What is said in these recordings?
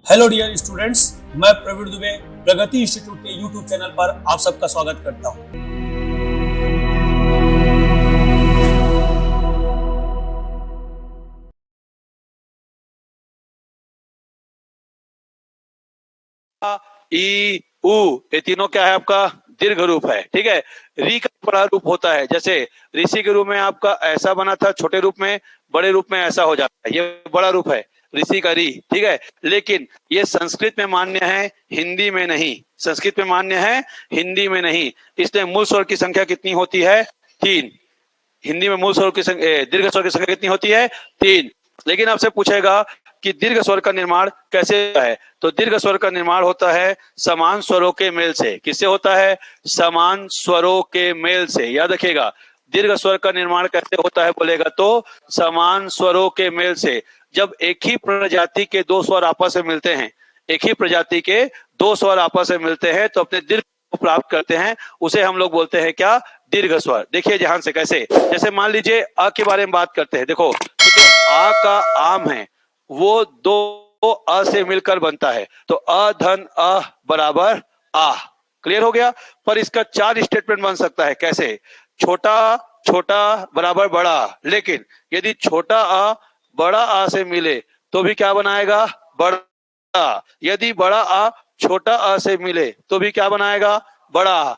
Hello dear students, मैं प्रवीण दुबे प्रगति institute के YouTube channel पर आप सबका स्वागत करता हूं। ई उ ये तीनों क्या है? आपका दीर्घ रूप है। ठीक है। री का बड़ा रूप होता है, जैसे ऋषि के रूप में आपका ऐसा बना था, छोटे रूप में, बड़े रूप में ऐसा हो जाता है। ये बड़ा रूप है ऋषि का री। ठीक है। लेकिन ये संस्कृत में मान्य है, हिंदी में नहीं। संस्कृत में मान्य है, हिंदी में नहीं। इसलिए मूल स्वर की संख्या कितनी होती है? 3। हिंदी में मूल स्वर की संख्या, दीर्घ स्वर की संख्या कितनी होती है? 3। लेकिन आपसे पूछेगा कि दीर्घ स्वर का निर्माण कैसे होता है, तो दीर्घ स्वर का निर्माण होता है समान स्वरों के मेल से। किससे होता है? समान स्वरों के मेल से। याद रखिएगा, दीर्घ स्वर का निर्माण कैसे होता है बोलेगा तो समान स्वरों के मेल से। जब एक ही प्रजाति के दो स्वर आपस में मिलते हैं, एक ही प्रजाति के दो स्वर आपस में मिलते हैं तो अपने दीर्घ को प्राप्त करते हैं, उसे हम लोग बोलते हैं क्या? दीर्घ स्वर। देखिए ध्यान से कैसे, जैसे मान लीजिए अ के बारे में बात करते हैं। देखो, तो जो आ का आम है वो दो अ से मिलकर बनता है, तो अ धन अ बराबर आ। क्लियर हो गया? पर इसका 4 स्टेटमेंट बन सकता है। कैसे? छोटा छोटा बराबर बड़ा, लेकिन यदि छोटा आ बड़ा आ से मिले तो भी क्या बनाएगा? बड़ा। यदि बड़ा आ छोटा आ से मिले तो भी क्या बनाएगा? बड़ा।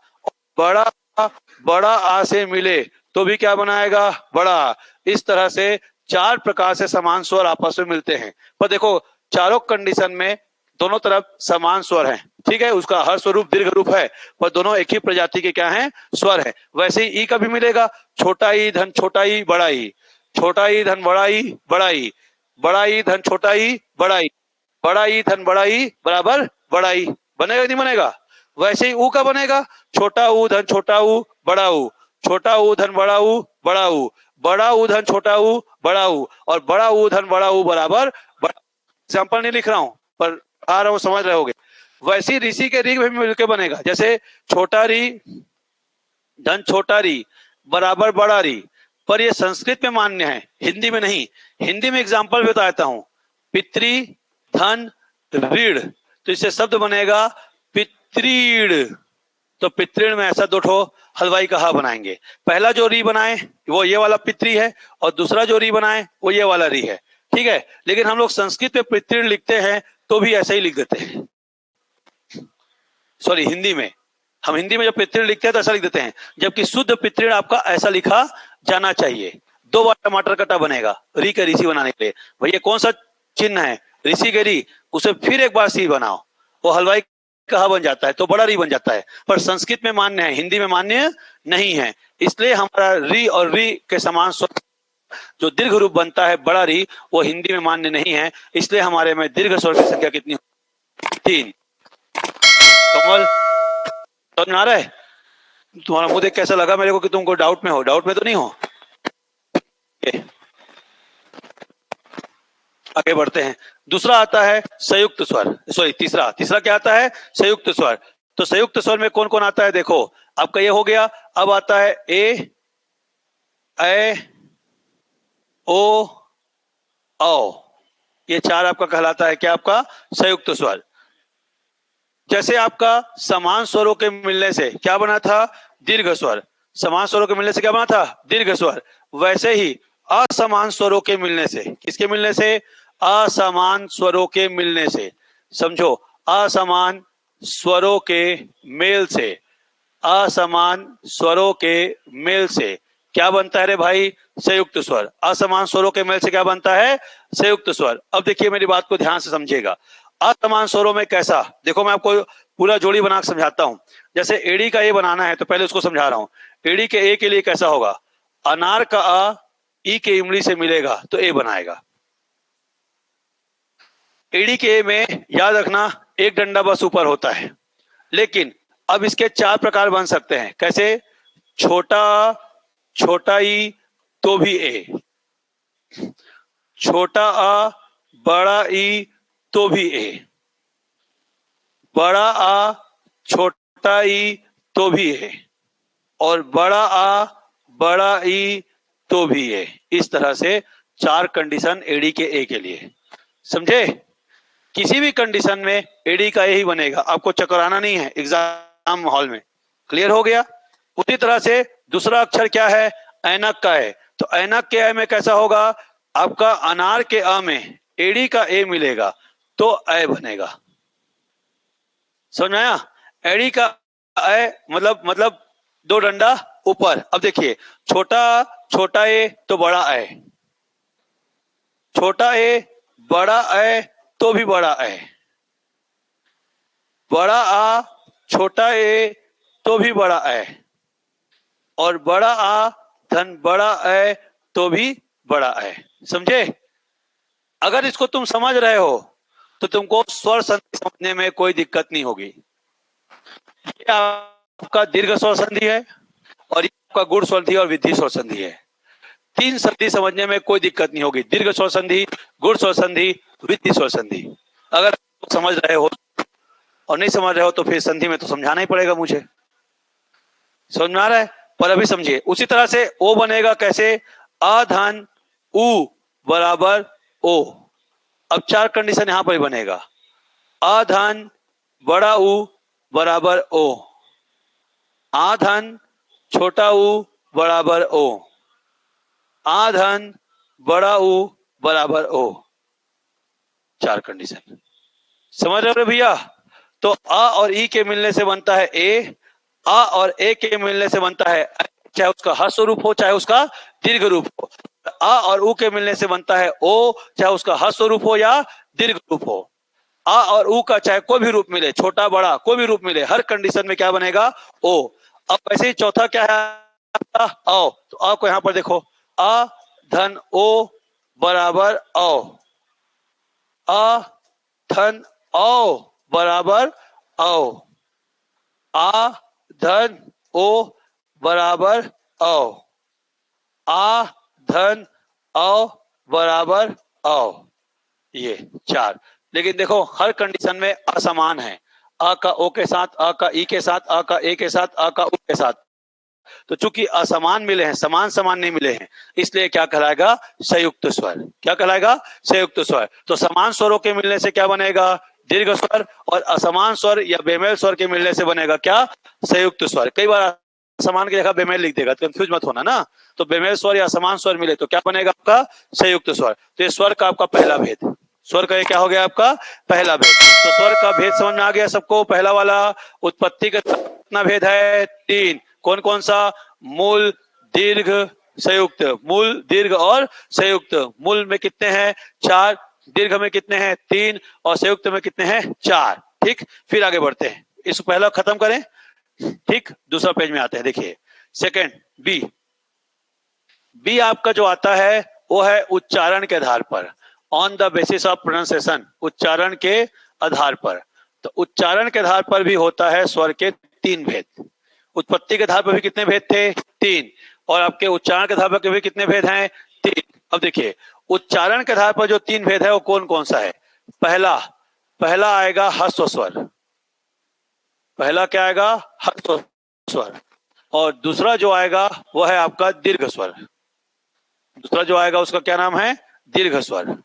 बड़ा आ बड़ा आ से मिले तो भी क्या बनाएगा? बड़ा। इस तरह से 4 प्रकार से समान स्वर आपस में मिलते हैं। पर देखो, चारों कंडीशन में दोनों तरफ समान स्वर हैं। ठीक है, उसका हर स्वरूप दीर्घ रूप है, पर दोनों एक ही प्रजाति के क्या हैं? स्वर हैं। वैसे ही ई का भी मिलेगा। छोटा ई धन छोटा ई बड़ा ई, छोटा ई धन बड़ा ई बड़ा ई, बड़ा ई धन छोटा ई बड़ा ई, बड़ा ई धन बड़ा ई बराबर बड़ा ई। बनेगा नहीं बनेगा? वैसे ही ऊ का बनेगा। छोटा ऊ धन छोटा ऊ बड़ा ऊ, छोटा ऊ धन बड़ा ऊ बड़ा ऊ, बड़ा ऊ धन छोटा ऊ बड़ा ऊ, और बड़ा ऊ धन बड़ा ऊ बराबर बड़ा। एग्जाम्पल नहीं लिख रहा हूं, पर आ रहा हूं, समझ रहे होगे। वैसे ही ऋषि के री भी मिलकर बनेगा। जैसे छोटा री धन छोटा री बराबर बड़ा री, पर ये संस्कृत में मान्य है, हिंदी में नहीं। हिंदी में एग्जाम्पल बताता हूं। पितृ धन रीढ़, तो इससे शब्द बनेगा पितृण। तो पितृण में ऐसा दो ठो हलवाई का हा बनाएंगे। पहला जो री बनाए वो ये वाला पितृ है, और दूसरा जो री बनाए वो ये वाला री है। ठीक है। लेकिन हम लोग संस्कृत में पितृण लिखते हैं तो भी ऐसे ही लिख देते हैं। सॉरी, हिंदी में हम हिंदी में जब पितृण लिखते हैं तो ऐसा लिख देते हैं, जबकि शुद्ध पितृण आपका ऐसा लिखा जाना चाहिए। 2 बार टमाटर कटा बनेगा री के ऋषि बनाने के लिए। भैया कौन सा चिन्ह है? ऋषि के री, उसे फिर एक बार सी बनाओ, वो हलवाई कहा बन जाता है, तो बड़ा री बन जाता है। पर संस्कृत में मान्य है, हिंदी में मान्य नहीं है। इसलिए हमारा री और री के समान स्वर जो दीर्घ रूप बनता है बड़ा री, वो हिंदी में मान्य नहीं है। इसलिए हमारे में दीर्घ स्वर की संख्या कितनी? 3। कमल, समझ में आ रहा है? तुम्हारा मुंह देख कैसा लगा मेरे को कि तुमको डाउट में हो? डाउट में तो नहीं हो? आगे बढ़ते हैं। दूसरा आता है संयुक्त स्वर। सॉरी, तीसरा तीसरा क्या आता है? संयुक्त स्वर। तो संयुक्त स्वर में कौन कौन आता है? देखो, आपका ये हो गया। अब आता है ए ऐ ओ औ। ये 4 आपका कहलाता है क्या? आपका संयुक्त स्वर। जैसे आपका समान स्वरों के मिलने से क्या बना था? दीर्घ स्वर। समान स्वरों के मिलने से क्या बना था? दीर्घ स्वर। वैसे ही असमान स्वरों के मिलने से, किसके मिलने से? असमान स्वरों के मिलने से। समझो, असमान स्वरों के मेल से, असमान स्वरों के मेल से क्या बनता है रे भाई? संयुक्त स्वर। असमान स्वरों के मेल से क्या बनता है? संयुक्त स्वर। अब देखिए, मेरी बात को ध्यान से समझिएगा। असमान स्वरों में कैसा? देखो, मैं आपको पूरा जोड़ी बना के समझाता हूं। जैसे एड़ी का ए बनाना है तो पहले उसको समझा रहा हूं। एड़ी के ए के लिए कैसा होगा? अनार का आ ई के इमली से मिलेगा तो ए बनाएगा। एड़ी के ए में याद रखना, एक डंडा बस ऊपर होता है। लेकिन अब इसके 4 प्रकार बन सकते हैं। कैसे? छोटा छोटा ई तो भी ए, छोटा आ बड़ा ई तो भी ए, बड़ा आ छोटा ई तो भी ए, और बड़ा आ बड़ा ई तो भी ए। इस तरह से 4 कंडीशन एडी के ए के लिए। समझे? किसी भी कंडीशन में एडी का ए ही बनेगा, आपको चकराना नहीं है एग्जाम हॉल में। क्लियर हो गया? उसी तरह से दूसरा अक्षर क्या है? ऐनक का है। तो ऐनक के ए में कैसा होगा? आपका अनार के अ में एडी का ए मिलेगा तो ए बनेगा। समझ में आया? एडी का ए मतलब दो डंडा ऊपर। अब देखिए, छोटा ए तो बड़ा ए, छोटा ए बड़ा ए तो भी बड़ा ए, बड़ा आ छोटा ए तो भी बड़ा ए, और बड़ा आ धन बड़ा ए तो भी बड़ा ए। समझे? अगर इसको तुम समझ रहे हो तो तुमको स्वर संधि समझने में कोई दिक्कत नहीं होगी। ये आपका दीर्घ स्वर संधि है और ये आपका गुण स्वर संधि और वृद्धि स्वर संधि है। तीन संधि समझने में कोई दिक्कत नहीं होगी, दीर्घ स्वर संधि, गुण स्वर संधि, वृद्धि स्वर संधि। अगर समझ रहे हो और नहीं समझ रहे हो तो फिर संधि में तो समझाना ही पड़ेगा मुझे। समझ में आ रहा है? पर अभी समझिए। उसी तरह से ओ बनेगा कैसे? अ धन उ बराबर ओ। अब चार कंडीशन यहां पर ही बनेगा। अ धन बड़ा उ बराबर ओ, आ धन छोटा उ बराबर ओ, आ धन बड़ा उ बराबर ओ। चार कंडीशन समझ रहे हो भैया? तो अ और ई के मिलने से बनता है ए, आ और ए के मिलने से बनता है, चाहे उसका ह्रस्व रूप हो चाहे उसका दीर्घ रूप हो। आ और उ के मिलने से बनता है ओ, चाहे उसका ह्रस्व रूप हो या दीर्घ रूप हो। आ और उ का चाहे कोई भी रूप मिले, छोटा बड़ा कोई भी रूप मिले, हर कंडीशन में क्या बनेगा? ओ। अब वैसे ही चौथा क्या है आपका? औ। तो अ को यहां पर देखो, अ धन ओ बराबर औ, अ धन औ बराबर औ, आ धन ओ बराबर औ, आ धन औ बराबर औ। ये चार। लेकिन देखो हर कंडीशन में असमान है, अ का ओ के साथ, अ का ई के साथ, अ का ए के साथ, अ का उ के साथ। तो चूंकि असमान मिले हैं, समान समान नहीं मिले हैं, इसलिए क्या कहलाएगा? संयुक्त स्वर। क्या कहलाएगा? संयुक्त स्वर। तो समान स्वरों के मिलने से क्या बनेगा? दीर्घ स्वर, और असमान स्वर या बेमेल स्वर के मिलने से बनेगा क्या? संयुक्त स्वर। कई बार समान की जगह बेमेल लिख देगा, तो कंफ्यूज मत होना ना। तो बेमेल स्वर या समान स्वर मिले तो क्या बनेगा आपका? संयुक्त स्वर। तो ये स्वर का आपका पहला भेद। स्वर का ये क्या हो गया आपका? पहला भेद। तो स्वर का भेद समझ में आ गया सबको? पहला वाला उत्पत्ति का कितना भेद है? तीन। कौन कौन सा? मूल, दीर्घ, संयुक्त। मूल, दीर्घ और संयुक्त। मूल में कितने हैं? चार। दीर्घ में कितने हैं? तीन। और संयुक्त में कितने हैं? चार। ठीक, फिर आगे बढ़ते हैं। इसको पहला खत्म करें। ठीक, दूसरा पेज में आते हैं। देखिए सेकंड बी। बी आपका जो आता है वो है उच्चारण के आधार पर, on the basis of pronunciation. उच्चारण के आधार पर। तो उच्चारण के आधार पर भी होता है स्वर के तीन भेद। उत्पत्ति के आधार पर भी कितने भेद थे? तीन। और आपके उच्चारण के आधार पर भी कितने भेद हैं? तीन। अब देखिए उच्चारण के आधार पर जो तीन भेद है वो कौन कौन सा है? पहला आएगा ह्रस्व स्वर। पहला क्या आएगा? ह्रस्व स्वर। और दूसरा जो आएगा वो है आपका दीर्घ स्वर। दूसरा जो आएगा उसका क्या नाम है? दीर्घ स्वर।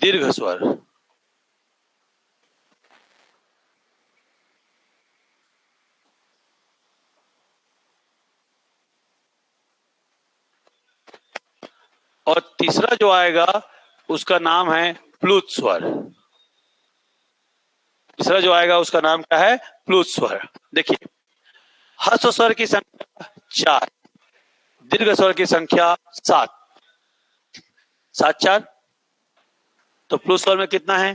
दीर्घ स्वर। और तीसरा जो आएगा उसका नाम है प्लुत स्वर। तीसरा जो आएगा उसका नाम क्या है? प्लुत स्वर। देखिए ह्रस्व स्वर की संख्या 4, दीर्घ स्वर की संख्या 7। 7 4। तो प्लुत स्वर में कितना है?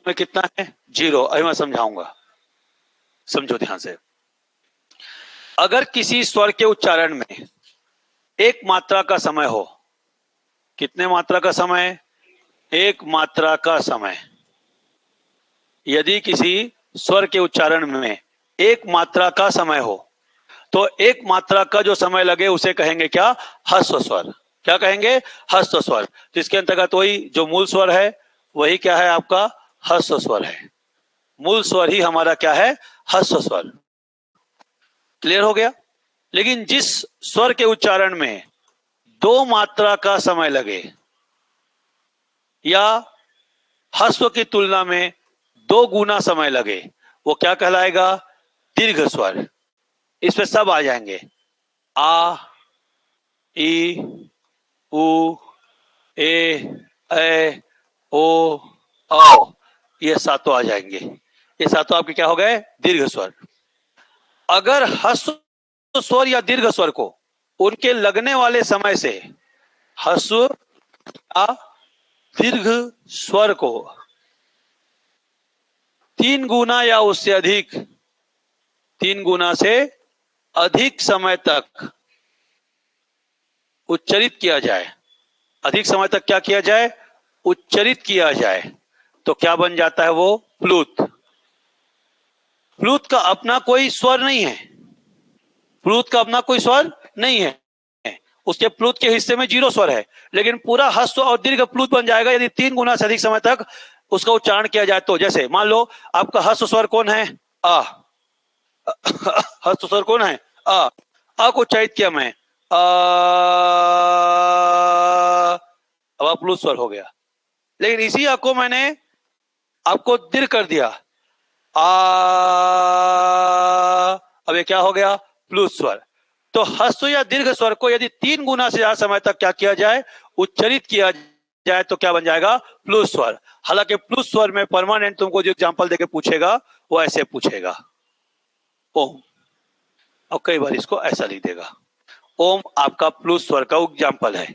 में कितना है? 0। अभी मैं समझाऊंगा, समझो ध्यान से। अगर किसी स्वर के उच्चारण में एक मात्रा का समय हो, कितने मात्रा का समय? एक मात्रा का समय। यदि किसी स्वर के उच्चारण में एक मात्रा का समय हो तो एक मात्रा का जो समय लगे उसे कहेंगे क्या? ह्रस्व स्वर। क्या कहेंगे? ह्रस्व स्वर। तो इसके अंतर्गत वही जो मूल स्वर है वही क्या है आपका? ह्रस्व स्वर है। मूल स्वर ही हमारा क्या है? ह्रस्व स्वर। क्लियर हो गया? लेकिन जिस स्वर के उच्चारण में दो मात्रा का समय लगे या ह्रस्व की तुलना में 2 गुना समय लगे, वो क्या कहलाएगा? दीर्घ स्वर। इसमें सब आ जाएंगे, आ, ई, उ, ए, ओ, औ, ये सातों आ जाएंगे। ये सातों आपके क्या हो गए? दीर्घ स्वर। अगर ह्रस्व स्वर या दीर्घ स्वर को उनके लगने वाले समय से ह्रस्व या दीर्घ स्वर को 3 गुना या उससे अधिक, 3 गुना से अधिक समय तक उच्चरित किया जाए, अधिक समय तक क्या किया जाए? उच्चरित किया जाए, तो क्या बन जाता है वो? प्लुत। प्लुत का अपना कोई स्वर नहीं है, प्लुत का अपना कोई स्वर नहीं है, उसके प्लुत के हिस्से में 0 स्वर है, लेकिन पूरा ह्रस्व और दीर्घ प्लुत बन जाएगा यदि 3 गुना से अधिक समय तक उसका उच्चारण किया जाए तो। जैसे मान लो आपका ह्रस्व स्वर कौन है? आ। ह्रस्व स्वर कौन है? आ को उच्चारित किया मैं, अब आप प्लुत स्वर हो गया। लेकिन इसी आ को मैंने आपको दीर्घ कर दिया, आ, अब ये क्या हो गया? प्लुत स्वर। तो ह्रस्व या दीर्घ स्वर को यदि 3 गुना से ज्यादा समय तक क्या किया जाए? उच्चरित किया जाए, तो क्या बन जाएगा? प्लुत स्वर। हालांकि प्लुत स्वर में परमानेंट तुमको जो एग्जांपल देके पूछेगा वो ऐसे पूछेगा, ओम, और कई बार इसको ऐसा लिख देगा। ओम आपका प्लुत स्वर का एग्जांपल है,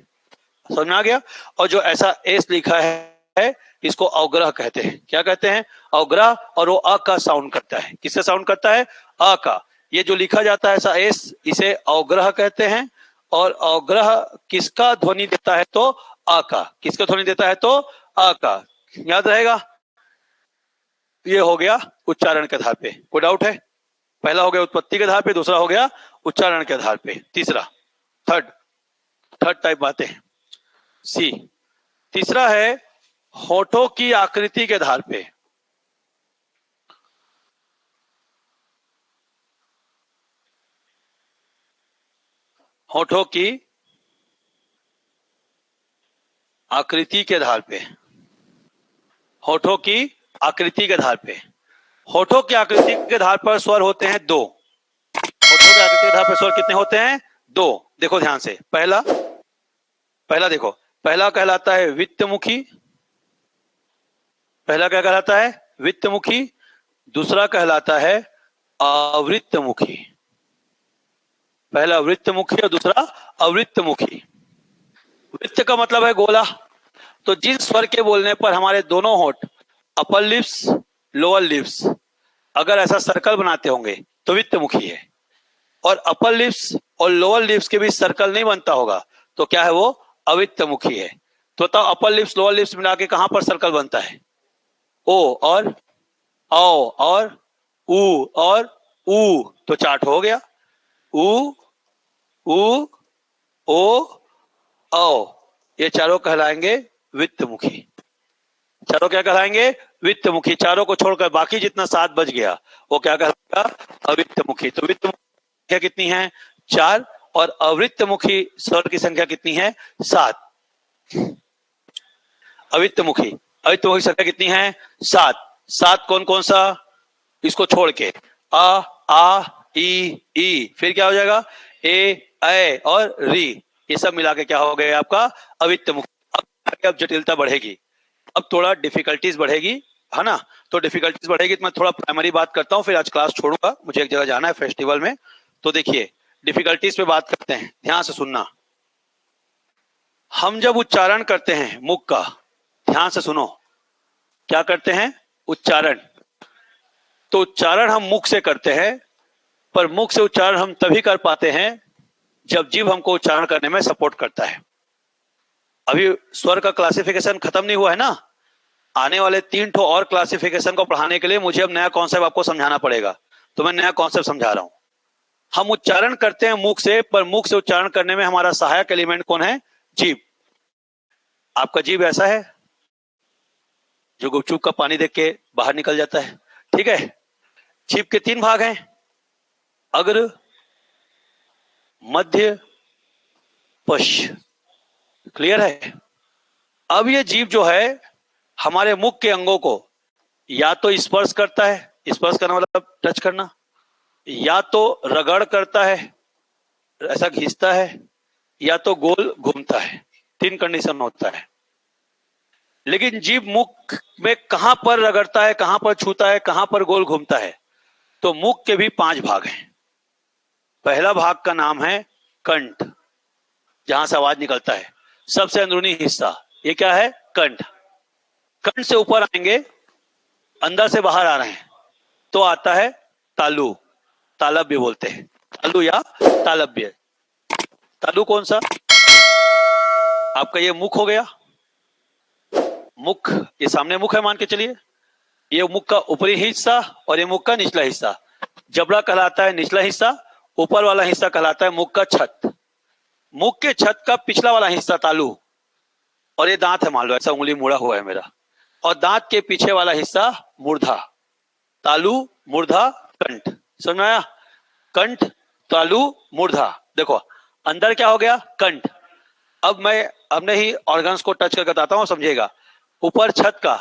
समझ में आ गया? और जो ऐसा एस लिखा है इसको अवग्रह कहते हैं। क्या कहते हैं? अवग्रह। और वो अ का साउंड करता है। किससे साउंड करता है? अ का। ये जो लिखा जाता है ऐसा एस, इसे अवग्रह कहते हैं। और अवग्रह किसका ध्वनि देता है? तो अ का। किसका ध्वनि देता है? तो अ का। याद रहेगा? ये हो गया उच्चारण के आधार पे। कोई डाउट है? पहला हो गया उत्पत्ति के आधार पे, दूसरा हो गया उच्चारण के आधार पे, तीसरा थर्ड टाइप बातें हैं। सी, तीसरा है होठों की आकृति के आधार पे। होठों की आकृति के आधार पे, होठों की आकृति के आधार पे, होठों की आकृति के आधार पर स्वर होते हैं 2। होठों की आकृति के आधार पर स्वर कितने होते हैं? 2। देखो ध्यान से, पहला देखो, पहला कहलाता है वित्तमुखी। पहला क्या कहलाता है? वित्तमुखी। दूसरा कहलाता है अवृत्तमुखी। पहला वृत्तमुखी और दूसरा अवृत्तमुखी। वृत्त का मतलब है गोला। तो जिस स्वर के बोलने पर हमारे दोनों होठ, अपर लिप्स, लोअर लिप्स, अगर ऐसा सर्कल बनाते होंगे तो वित्तमुखी है। और अपर लिप्स और लोअर लिप्स के बीच सर्कल नहीं बनता होगा तो क्या है? वो अवित्तमुखी है। तो बताओ अपर लिप्स लोअर लिप्स मिला के कहां पर सर्कल बनता है? ओ और औ और उ और ऊ, तो चार्ट हो गया। उ, उ, ओ, औ, ये चारों कहलाएंगे वित्तमुखी। चारों क्या कहलाएंगे? वित्तमुखी। चारों को छोड़कर बाकी जितना 7 बच गया वो क्या कहलाएगा? अवित्तमुखी। तो वित्तमुखी संख्या कितनी है? 4। और अवृत्तमुखी स्वर की संख्या कितनी है? 7। अवित्तमुखी संख्या कितनी है? 7। 7 कौन कौन सा? इसको छोड़ के आ, ई, फिर क्या हो जाएगा? ए और री, ये सब मिला के क्या हो गया आपका? अवित्तमुखी। अब जटिलता बढ़ेगी, अब थोड़ा डिफिकल्टीज बढ़ेगी, है ना? तो डिफिकल्टीज बढ़ेगी तो मैं थोड़ा प्राइमरी बात करता हूँ, फिर आज क्लास छोड़ूंगा, मुझे एक जगह जाना है फेस्टिवल में। तो देखिए डिफिकल्टीज पे बात करते हैं, ध्यान से सुनना। हम जब उच्चारण करते हैं मुख का, ध्यान से सुनो, क्या करते हैं? उच्चारण। तो उच्चारण हम मुख से करते हैं, पर मुख से उच्चारण हम तभी कर पाते हैं जब जीभ हमको उच्चारण करने में सपोर्ट करता है। अभी स्वर का क्लासिफिकेशन खत्म नहीं हुआ है ना, आने वाले 3 ठो और क्लासिफिकेशन को पढ़ाने के लिए मुझे अब नया कॉन्सेप्ट आपको समझाना पड़ेगा, तो मैं नया कॉन्सेप्ट समझा रहा हूं। हम उच्चारण करते हैं मुख से, पर मुख से उच्चारण करने में हमारा सहायक एलिमेंट कौन है? जीभ। आपका जीभ ऐसा है जो गुपचुप का पानी देख के बाहर निकल जाता है, ठीक है? जीभ के 3 भाग हैं, अग्र, मध्य, पश्च। क्लियर है? अब ये जीभ जो है हमारे मुख के अंगों को या तो स्पर्श करता है, स्पर्श करना मतलब टच करना, या तो रगड़ करता है, ऐसा घिसता है, या तो गोल घूमता है। 3 कंडीशन होता है। लेकिन जीभ मुख में कहां पर रगड़ता है, कहां पर छूता है, कहां पर गोल घूमता है? तो मुख के भी 5 भाग हैं। पहला भाग का नाम है कंठ, जहां से आवाज निकलता है, सबसे अंदरूनी हिस्सा। ये क्या है? कंठ। कंठ से ऊपर आएंगे, अंदर से बाहर आ रहे हैं, तो आता है तालु, तालब्य बोलते हैं, तालु या तालब्य। तालु कौन सा? आपका ये मुख हो गया। मुख, ये सामने मुख है मान के चलिए, ये मुख का ऊपरी हिस्सा और ये मुख का निचला हिस्सा। जबड़ा कहलाता है निचला हिस्सा, ऊपर वाला हिस्सा कहलाता है मुख का छत। मुख के छत का पिछला वाला हिस्सा तालु, और ये दांत है, मान लो ऐसा उंगली मुड़ा हुआ है मेरा, और दांत के पीछे वाला हिस्सा मूर्धा। तालु, मूर्धा, कंठ। समझ में आया? कंठ, तालु, मूर्धा। देखो अंदर क्या हो गया? कंठ। अब मैं अपने ही ऑर्गन्स को टच करके बताता हूं, समझिएगा। ऊपर छत का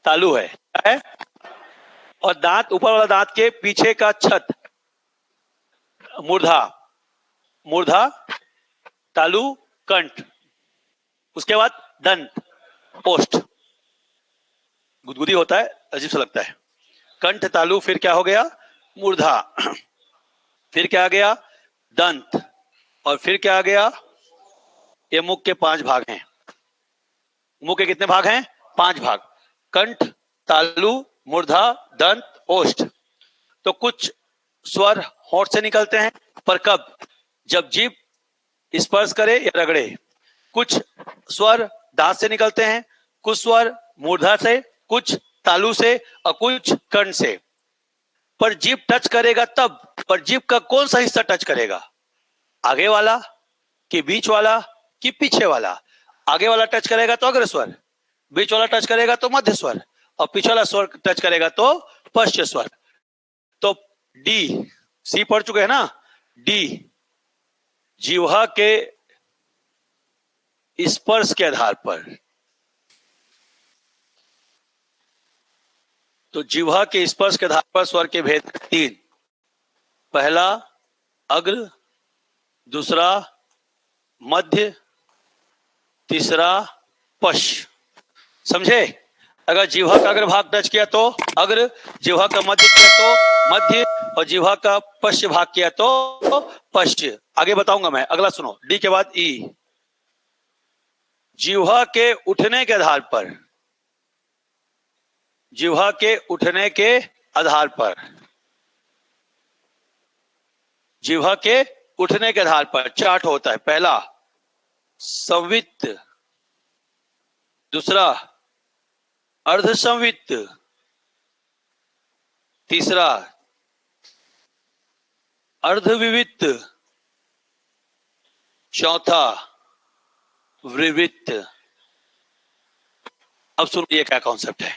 तालु है, क्या है? और दांत, ऊपर वाला दांत के पीछे का छत मूर्धा। मूर्धा, तालु, कंठ। उसके बाद दंत, ओष्ठ। गुदगुदी होता है, अजीब सा लगता है। कंठ, तालु, फिर क्या हो गया? मूर्धा। फिर क्या आ गया? दंत। और फिर क्या आ गया? ये मुख के 5 भाग हैं। मुख के कितने भाग हैं? 5 भाग। कंठ, तालु, मूर्धा, दंत, ओष्ठ। तो कुछ स्वर होंठ से निकलते हैं, पर कब? जब जीभ स्पर्श करे या रगड़े। कुछ स्वर दांत से निकलते हैं, कुछ स्वर मूर्धा से, कुछ तालु से, और कुछ कंठ से। पर जीभ टच करेगा तब, पर जीभ का कौन सा हिस्सा टच करेगा? आगे वाला कि बीच वाला कि पीछे वाला? आगे वाला टच करेगा तो अग्र स्वर, बीच वाला टच करेगा तो मध्य स्वर, और पीछे वाला स्वर टच करेगा तो पश्च स्वर। तो डी, सी पढ़ चुके हैं ना? डी जिह्वा के स्पर्श के आधार पर। तो जिह्वा के स्पर्श के आधार पर स्वर के भेद 3। पहला अग्र, दूसरा मध्य, तीसरा पश्च। समझे? अगर जिह्वा का अग्र भाग टच किया तो अग्र, जिह्वा का मध्य किया तो मध्य, और जिह्वा का पश्च भाग किया तो पश्च। आगे बताऊंगा मैं, अगला सुनो। डी के बाद ई। जिह्वा के उठने के आधार पर, जिह्वा के उठने के आधार पर, जिह्वा के उठने के आधार पर चार्ट होता है। पहला संवित्त, दूसरा अर्धसंवित्त, तीसरा अर्धविवित्त, चौथा विवित्त। अब सुनिए क्या कॉन्सेप्ट है।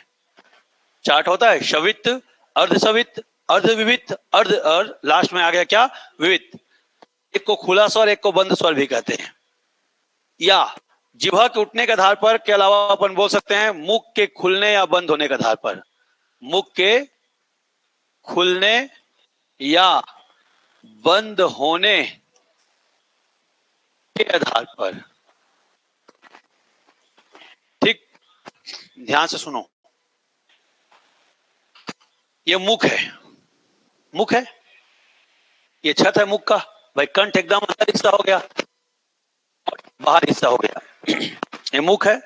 चार्ट होता है शवित्त, अर्धसवित्त, अर्धविवित्त, अर्ध, और लास्ट में आ गया क्या? विवित्त। एक को खुला स्वर, एक को बंद स्वर भी कहते हैं। या जिह्वा के उठने के आधार पर के अलावा अपन बोल सकते हैं मुख के खुलने या बंद होने के आधार पर। मुख के खुलने या बंद होने के आधार पर। ठीक, ध्यान से सुनो। ये मुख है, मुख है, ये छत है मुख का। भाई कंठ एकदम अंदर हिस्सा हो गया, बाहर हिस्सा हो गया। ये मुख है,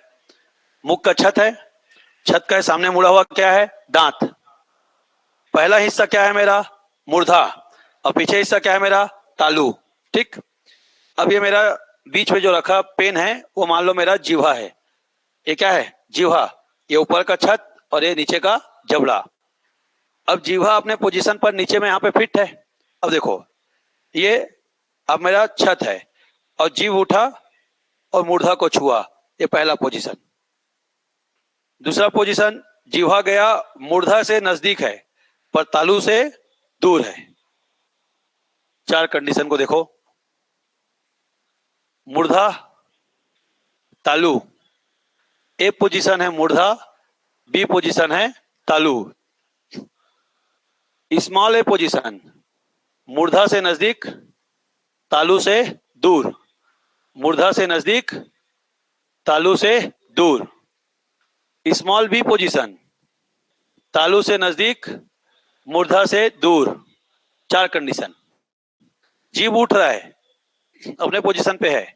मुख का छत है। छत का सामने मुड़ा हुआ क्या है? दांत। पहला हिस्सा क्या है मेरा? मूर्धा, और पीछे हिस्सा क्या है मेरा? तालु। ठीक, अब ये मेरा बीच में जो रखा पेन है वो मान लो मेरा जिह्वा है। ये क्या है? जिह्वा। ये ऊपर का छत और ये नीचे का जबड़ा। अब जिह्वा अपने पोजीशन पर नीचे में यहाँ पे फिट है। अब देखो, ये अब मेरा छत है और जीभ उठा और मूर्धा को छुआ, ये पहला पोजीशन। दूसरा पोजीशन, जिह्वा गया मूर्धा से नजदीक है पर तालु से दूर है। 4 कंडीशन को देखो। मूर्धा, तालु। ए पोजीशन है मूर्धा, बी पोजीशन है तालु। स्मॉल ए पोजीशन, मूर्धा से नजदीक, तालु से दूर। मूर्धा से नजदीक, तालु से दूर। स्मॉल बी पोजीशन, तालु से नजदीक, मूर्धा से दूर। 4 कंडीशन। जीव उठ रहा है, अपने पोजीशन पे है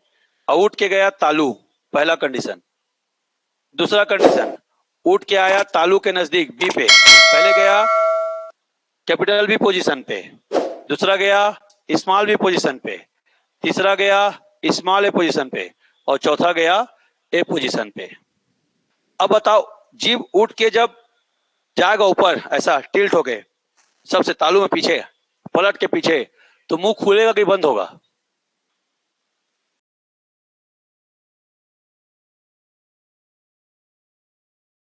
और उठ के गया तालु, पहला कंडीशन। दूसरा कंडीशन, उठ के आया तालु के नजदीक बी पे, पहले गया कैपिटल बी पोजीशन पे, दूसरा गया स्मॉल बी पोजीशन पे, तीसरा गया स्मॉल ए पोजीशन पे और चौथा गया ए पोजीशन पे। अब बताओ, जीव उठ के जब जाएगा ऊपर ऐसा टिल्ट हो गए सबसे तालु में पीछे, पलट के पीछे, तो मुंह खुलेगा कि बंद होगा?